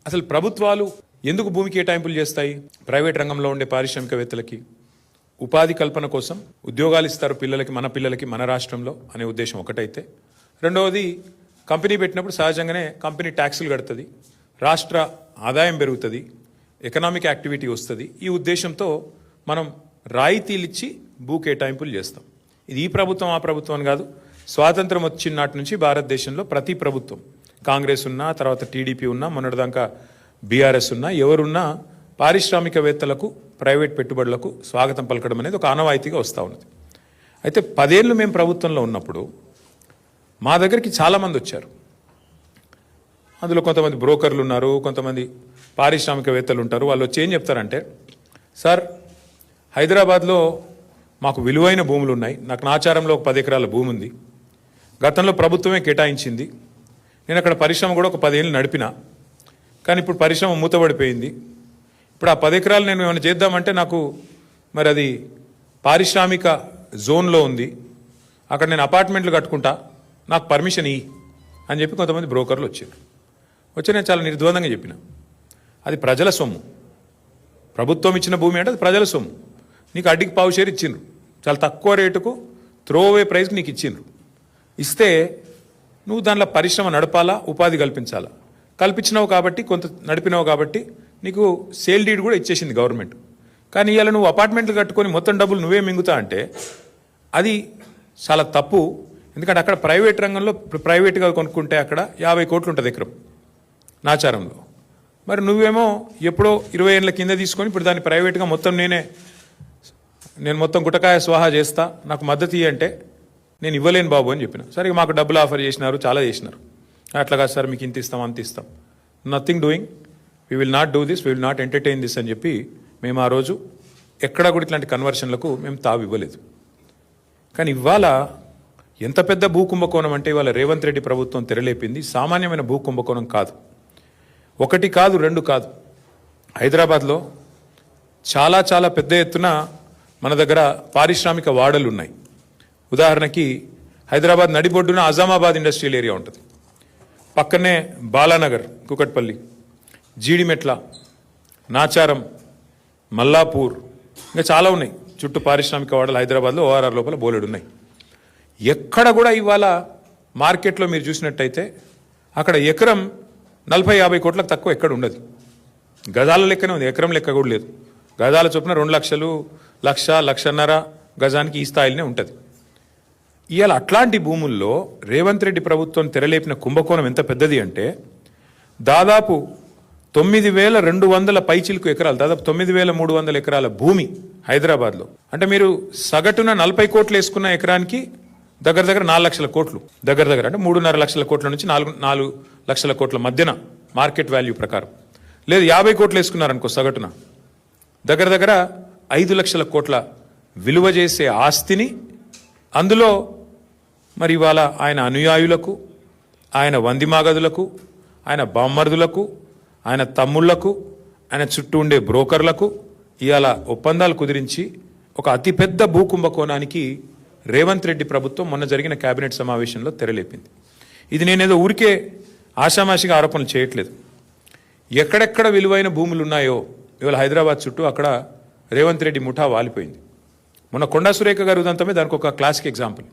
అసలు ప్రభుత్వాలు ఎందుకు భూమి కేటాయింపులు చేస్తాయి? ప్రైవేట్ రంగంలో ఉండే పారిశ్రామికవేత్తలకి ఉపాధి కల్పన కోసం ఉద్యోగాలు ఇస్తారు పిల్లలకి, మన పిల్లలకి, మన రాష్ట్రంలో అనే ఉద్దేశం ఒకటైతే, రెండవది కంపెనీ పెట్టినప్పుడు సహజంగానే కంపెనీ ట్యాక్సులు కడుతుంది, రాష్ట్ర ఆదాయం పెరుగుతుంది, ఎకనామిక్ యాక్టివిటీ వస్తుంది. ఈ ఉద్దేశంతో మనం రాయితీలు ఇచ్చి భూ కేటాయింపులు చేస్తాం. ఇది ఈ ప్రభుత్వం ఆ ప్రభుత్వం అని కాదు. స్వాతంత్రం వచ్చిన నాటి నుంచి భారతదేశంలో ప్రతి ప్రభుత్వం, కాంగ్రెస్ ఉన్నా, తర్వాత టీడీపీ ఉన్నా, మొన్నటిదాకా బీఆర్ఎస్ ఉన్నా, ఎవరున్నా పారిశ్రామికవేత్తలకు, ప్రైవేట్ పెట్టుబడులకు స్వాగతం పలకడం అనేది ఒక ఆనవాయితీగా వస్తూ ఉన్నది. అయితే 10 ఏళ్ళు మేము ప్రభుత్వంలో ఉన్నప్పుడు మా దగ్గరికి చాలామంది వచ్చారు. అందులో కొంతమంది బ్రోకర్లు ఉన్నారు, కొంతమంది పారిశ్రామికవేత్తలు ఉంటారు. వాళ్ళు వచ్చి ఏం చెప్తారంటే, సార్ హైదరాబాద్లో మాకు విలువైన భూములు ఉన్నాయి, నాకు నాచారంలో ఒక 10 ఎకరాల భూమి ఉంది, గతంలో ప్రభుత్వమే కేటాయించింది, నేను అక్కడ పరిశ్రమ కూడా ఒక 10 ఏళ్ళు నడిపినా, కానీ ఇప్పుడు పరిశ్రమ మూతపడిపోయింది, ఇప్పుడు ఆ 10 ఎకరాలు నేను ఏమైనా చేద్దామంటే నాకు మరి అది పారిశ్రామిక జోన్లో ఉంది, అక్కడ నేను అపార్ట్మెంట్లు కట్టుకుంటా, నాకు పర్మిషన్ ఇయ్యి అని చెప్పి కొంతమంది బ్రోకర్లు వచ్చారు. వచ్చి నేను చాలా నిర్ద్వందంగా చెప్పిన, అది ప్రజల సొమ్ము, ప్రభుత్వం ఇచ్చిన భూమి అంటే అది ప్రజల సొమ్ము, నీకు అడ్డికి పావు షేర్ ఇచ్చిండ్రు, చాలా తక్కువ రేటుకు త్రోవే ప్రైస్కి నీకు ఇచ్చిండ్రు, ఇస్తే నువ్వు దానిలో పరిశ్రమ నడపాలా, ఉపాధి కల్పించాలా, కల్పించినావు కాబట్టి, కొంత నడిపినావు కాబట్టి నీకు సేల్ డీడ్ కూడా ఇచ్చేసింది గవర్నమెంట్. కానీ ఇవాళ నువ్వు అపార్ట్మెంట్లు కట్టుకొని మొత్తం డబ్బులు నువ్వే మింగుతా అంటే అది చాలా తప్పు. ఎందుకంటే అక్కడ ప్రైవేట్ రంగంలో ప్రైవేట్గా కొనుక్కుంటే అక్కడ 50 కోట్లు ఉంటుంది ఎకరం నాచారంలో. మరి నువ్వేమో ఎప్పుడో 20 ఏళ్ళ కింద తీసుకొని ఇప్పుడు దాన్ని ప్రైవేట్గా మొత్తం నేను మొత్తం గుటకాయ స్వాహా చేస్తా, నాకు మద్దతు ఇవ్వంటే నేను ఇవ్వలేను బాబు అని చెప్పిన. సరే మాకు డబ్బులు ఆఫర్ చేసినారు, చాలా చేసినారు. అట్లా కాదు సార్, మీకు ఇంత ఇస్తాం అంత ఇస్తాం, nothing doing, we will not do this, we will not entertain this అని చెప్పి మేము ఆ రోజు ఎక్కడా కూడా ఇట్లాంటి కన్వర్షన్లకు మేము తావు ఇవ్వలేదు. కానీ ఇవాళ ఎంత పెద్ద భూ కుంభకోణం అంటే ఇవాళ రేవంత్ రెడ్డి ప్రభుత్వం తెరలేపింది సామాన్యమైన భూ కుంభకోణం కాదు. 1 కాదు 2 కాదు, హైదరాబాద్లో చాలా చాలా పెద్ద ఎత్తున మన దగ్గర పారిశ్రామిక వాడలు ఉన్నాయి. ఉదాహరణకి హైదరాబాద్ నడిబొడ్డున అజామాబాద్ ఇండస్ట్రియల్ ఏరియా ఉంటుంది, పక్కనే బాలానగర్, కుకట్పల్లి, జీడిమెట్ల, నాచారం, మల్లాపూర్, ఇంకా చాలా ఉన్నాయి చుట్టూ పారిశ్రామిక వాడలు హైదరాబాద్లో ఓఆర్ఆర్ లోపల బోలెడు ఉన్నాయి. ఎక్కడ కూడా ఇవాళ మార్కెట్లో మీరు చూసినట్టయితే అక్కడ ఎకరం 40-50 కోట్లకు తక్కువ ఎక్కడ ఉండదు. గజాల లెక్కనే ఉంది, ఎకరం లెక్క కూడా లేదు. గజాల చొప్పున 2 లక్షలు, 1-1.5 గజానికి ఈ స్థాయిలోనే ఉంటుంది. ఇవాళ అట్లాంటి భూముల్లో రేవంత్ రెడ్డి ప్రభుత్వం తెరలేపిన కుంభకోణం ఎంత పెద్దది అంటే దాదాపు 9,200 పైచిలుకు ఎకరాలు, దాదాపు 9,300 ఎకరాల భూమి హైదరాబాద్లో. అంటే మీరు సగటున 40 కోట్లు వేసుకున్న ఎకరానికి దగ్గర 4 లక్షల కోట్లు, దగ్గర అంటే 3.5 లక్షల కోట్ల నుంచి 4 లక్షల కోట్ల మధ్యన మార్కెట్ వాల్యూ ప్రకారం. లేదు 50 కోట్లు వేసుకున్నారనుకో సగటున, దగ్గర 5 లక్షల కోట్ల విలువ చేసే ఆస్తిని, అందులో మరి ఇవాళ ఆయన అనుయాయులకు, ఆయన వందిమాగదులకు, ఆయన బామ్మర్దులకు, ఆయన తమ్ముళ్లకు, ఆయన చుట్టూ ఉండే బ్రోకర్లకు ఇవాళ ఒప్పందాలు కుదిరించి ఒక అతిపెద్ద భూ కుంభకోణానికి రేవంత్ రెడ్డి ప్రభుత్వం మొన్న జరిగిన కేబినెట్ సమావేశంలో తెరలేపింది. ఇది నేనేదో ఊరికే ఆషామాషిగా ఆరోపణలు చేయట్లేదు. ఎక్కడెక్కడ విలువైన భూములు ఉన్నాయో ఇవాళ హైదరాబాద్ చుట్టూ అక్కడ రేవంత్ రెడ్డి ముఠా వాలిపోయింది. మొన్న కొండా సురేఖ గారు ఉదంతమే దానికి ఒక క్లాసిక్ ఎగ్జాంపుల్.